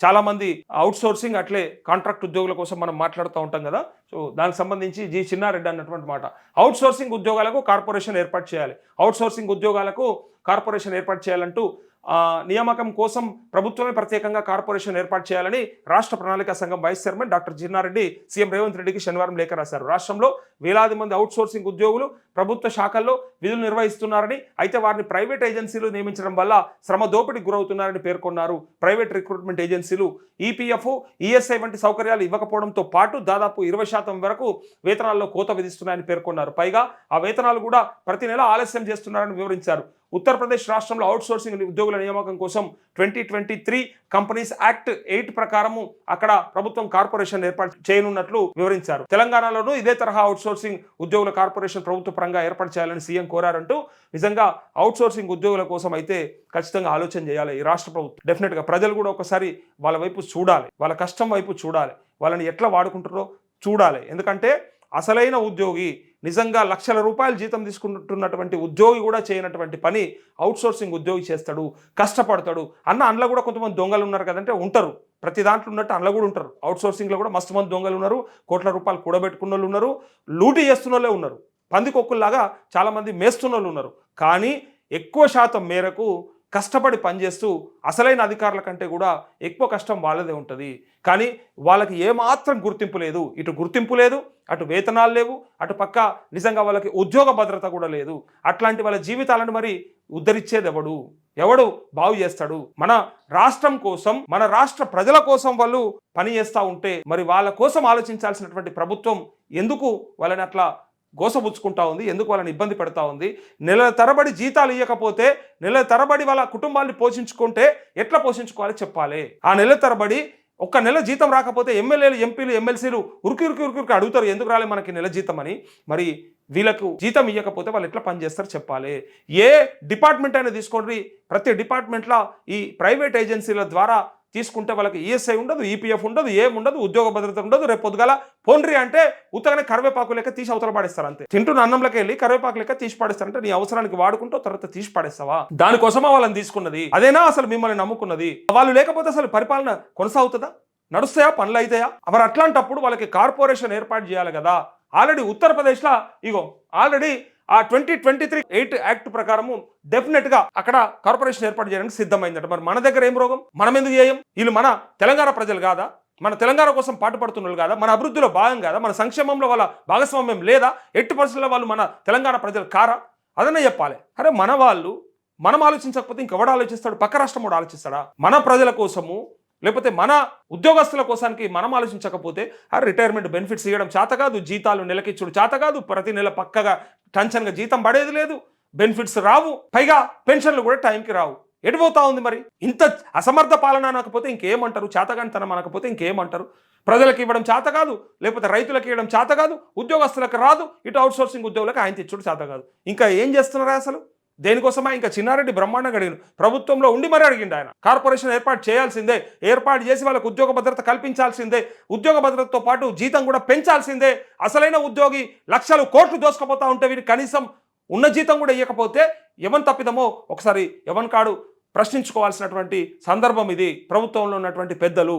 చాలామంది out sourcing అట్లే contract ఉద్యోగుల కోసం మనం మాట్లాడుతూ ఉంటాం కదా. సో దానికి సంబంధించి జి చిన్నారెడ్డి అన్నటువంటి మాట, అవుట్ సోర్సింగ్ ఉద్యోగాలకు కార్పొరేషన్ ఏర్పాటు చేయాలి, అవుట్ సోర్సింగ్ ఉద్యోగాలకు కార్పొరేషన్ ఏర్పాటు చేయాలంటూ నియామకం కోసం ప్రభుత్వమే ప్రత్యేకంగా కార్పొరేషన్ ఏర్పాటు చేయాలని రాష్ట్ర ప్రణాళిక సంఘం vice chairman doctor Jinnareddy CM Revanth రెడ్డికి శనివారం లేఖ రాశారు. రాష్ట్రంలో వేలాది మంది అవుట్ సోర్సింగ్ ఉద్యోగులు ప్రభుత్వ శాఖల్లో విధులు నిర్వహిస్తున్నారని, అయితే వారిని ప్రైవేట్ ఏజెన్సీలు నియమించడం వల్ల శ్రమ దోపిడీకి గురవుతున్నారని పేర్కొన్నారు. ప్రైవేట్ రిక్రూట్మెంట్ ఏజెన్సీలు ఈపీఎఫ్, ఈఎస్ఐ వంటి సౌకర్యాలు ఇవ్వకపోవడంతో పాటు దాదాపు 20% వరకు వేతనాల్లో కోత విధిస్తున్నారని పేర్కొన్నారు. పైగా ఆ వేతనాలు కూడా ప్రతి నెల ఆలస్యం చేస్తున్నారని వివరించారు. ఉత్తరప్రదేశ్ రాష్ట్రంలో అవుట్ సోర్సింగ్ ఉద్యోగుల నియామకం కోసం 2023 కంపెనీస్ యాక్ట్ 8 ప్రకారము అక్కడ ప్రభుత్వం కార్పొరేషన్ ఏర్పాటు చేయనున్నట్లు వివరించారు. తెలంగాణలోనూ ఇదే తరహా అవుట్ సోర్సింగ్ ఉద్యోగుల కార్పొరేషన్ ప్రభుత్వ పరంగా ఏర్పాటు చేయాలని సీఎం కోరారంటూ, నిజంగా అవుట్ సోర్సింగ్ ఉద్యోగుల కోసం అయితే ఖచ్చితంగా ఆలోచన చేయాలి ఈ రాష్ట్ర ప్రభుత్వం. డెఫినెట్గా ప్రజలు కూడా ఒకసారి వాళ్ళ వైపు చూడాలి, వాళ్ళ కష్టం వైపు చూడాలి, వాళ్ళని ఎట్లా వాడుకుంటారో చూడాలి. ఎందుకంటే అసలైన ఉద్యోగి, నిజంగా లక్షల రూపాయలు జీతం తీసుకుంటున్నటువంటి ఉద్యోగి కూడా చేయనటువంటి పని అవుట్ సోర్సింగ్ ఉద్యోగి చేస్తాడు, కష్టపడతాడు అందులో కూడా కొంతమంది దొంగలు ఉన్నారు కదంటే ఉంటారు. ప్రతి దాంట్లో ఉన్నట్టు అందులో కూడా ఉంటారు. అవుట్ సోర్సింగ్లో కూడా మస్తు మంది దొంగలు ఉన్నారు, కోట్ల రూపాయలు కూడబెట్టుకున్న వాళ్ళు ఉన్నారు, లూటీ చేస్తున్న వాళ్ళే ఉన్నారు, పందికొక్కుల్లాగా చాలామంది మేస్తున్న వాళ్ళు ఉన్నారు. కానీ ఎక్కువ శాతం మేరకు కష్టపడి పనిచేస్తూ అసలైన అధికారుల కంటే కూడా ఎక్కువ కష్టం వాళ్ళదే ఉంటుంది. కానీ వాళ్ళకి ఏమాత్రం గుర్తింపు లేదు, ఇటు గుర్తింపు లేదు, అటు వేతనాలు లేవు, అటు పక్క నిజంగా వాళ్ళకి ఉద్యోగ భద్రత కూడా లేదు. అట్లాంటి వాళ్ళ జీవితాలను మరి ఉద్ధరించేది ఎవడు బాగు చేస్తాడు? మన రాష్ట్రం కోసం, మన రాష్ట్ర ప్రజల కోసం వాళ్ళు పని చేస్తూ ఉంటే మరి వాళ్ళ కోసం ఆలోచించాల్సినటువంటి ప్రభుత్వం ఎందుకు వాళ్ళని అట్లా గోసబుచ్చుకుంటా ఉంది, ఎందుకు వాళ్ళని ఇబ్బంది పెడతా ఉంది? నెలల తరబడి జీతాలు ఇవ్వకపోతే, నెలల తరబడి వాళ్ళ కుటుంబాన్ని పోషించుకుంటే ఎట్లా పోషించుకోవాలి చెప్పాలి. ఆ నెల తరబడి ఒక్క నెల జీతం రాకపోతే ఎమ్మెల్యేలు, ఎంపీలు, ఎమ్మెల్సీలు ఉరికి అడుగుతారు, ఎందుకు రాలే మనకి నెల జీతం అని. మరి వీళ్ళకు జీతం ఇవ్వకపోతే వాళ్ళు ఎట్లా పనిచేస్తారు చెప్పాలి. ఏ డిపార్ట్మెంట్ అయినా తీసుకోండి, ప్రతి డిపార్ట్మెంట్లో ఈ ప్రైవేట్ ఏజెన్సీల ద్వారా తీసుకుంటే వాళ్ళకి ఈఎస్ఐ ఉండదు, ఈపీఎఫ్ ఉండదు, ఏముండదు, ఉద్యోగ భద్రత ఉండదు. రేపు పొద్దుగాల పోండ్రి అంటే ఉత్తగానే కరివేపాకు లెక్క తీసి అవతల పాడేస్తారు అంతే. తింటున్న అన్నంలోకి వెళ్ళి కరివేపాకు లెక్క తీసి పాడేస్తారంటే నీ అవసరానికి వాడుకుంటూ తర్వాత తీసి పాడేస్తావా? దానికోసమా వాళ్ళని తీసుకున్నది? అదేనా అసలు మిమ్మల్ని నమ్ముకున్నది? వాళ్ళు లేకపోతే అసలు పరిపాలన కొనసాగుతుందా? నడుస్తాయా? పనులు అవుతాయా? మరి అట్లాంటప్పుడు వాళ్ళకి కార్పొరేషన్ ఏర్పాటు చేయాలి కదా. ఆల్రెడీ ఉత్తరప్రదేశ్లో ఆల్రెడీ ఆ 2023 8 యాక్ట్ ప్రకారము డెఫినెట్గా అక్కడ కార్పొరేషన్ ఏర్పాటు చేయడానికి సిద్ధమైందట. మరి మన దగ్గర ఏం రోగం? మనం ఎందుకు చేయం? వీళ్ళు మన తెలంగాణ ప్రజలు కాదా? మన తెలంగాణ కోసం పాటుపడుతున్నారు కాదా? మన అభివృద్ధిలో భాగం కాదా? మన సంక్షేమంలో వాళ్ళ భాగస్వామ్యం లేదా? 8% వాళ్ళు మన తెలంగాణ ప్రజలు కారా? అదనే చెప్పాలి. అరే మన వాళ్ళు మనం ఆలోచించకపోతే ఇంకెవడు ఆలోచిస్తాడు? పక్క రాష్ట్రం కూడా ఆలోచిస్తాడా? మన ప్రజల కోసము లేకపోతే మన ఉద్యోగస్తుల కోసానికి మనం ఆలోచించకపోతే ఆ రిటైర్మెంట్ బెనిఫిట్స్ ఇవ్వడం చేత కాదు, జీతాలు నెలకిచ్చుడు చేత కాదు, ప్రతి నెల పక్కగా టెన్షన్గా జీతం పడేది లేదు, బెనిఫిట్స్ రావు, పైగా పెన్షన్లు కూడా టైంకి రావు. ఎడిపోతా ఉంది మరి. ఇంత అసమర్థ పాలన అనకపోతే ఇంకేమంటారు? చేతగానితనం అనకపోతే ఇంకేమంటారు? ప్రజలకు ఇవ్వడం చేత కాదు, లేకపోతే రైతులకు ఇవ్వడం చేత కాదు, ఉద్యోగస్తులకు రాదు, ఇటు అవుట్ సోర్సింగ్ ఉద్యోగులకు ఆయన తెచ్చుడు చేత కాదు. ఇంకా ఏం చేస్తున్నారా అసలు? దేనికోసమా? ఇంకా చిన్నారెడ్డి బ్రహ్మాండంగా అడిగిన, ప్రభుత్వంలో ఉండి మరీ అడిగిండు ఆయన. కార్పొరేషన్ ఏర్పాటు చేయాల్సిందే, ఏర్పాటు చేసి వాళ్ళకు ఉద్యోగ భద్రత కల్పించాల్సిందే, ఉద్యోగ భద్రతతో పాటు జీతం కూడా పెంచాల్సిందే. అసలైన ఉద్యోగి లక్షలు కోట్లు దోసుకుపోతా ఉంటే వీరికి కనీసం ఉన్న జీతం కూడా ఇవ్వకపోతే ఎవన్ తప్పిదమో ఒకసారి ఎవన్ కాడు ప్రశ్నించుకోవాల్సినటువంటి సందర్భం ఇది ప్రభుత్వంలో ఉన్నటువంటి పెద్దలు.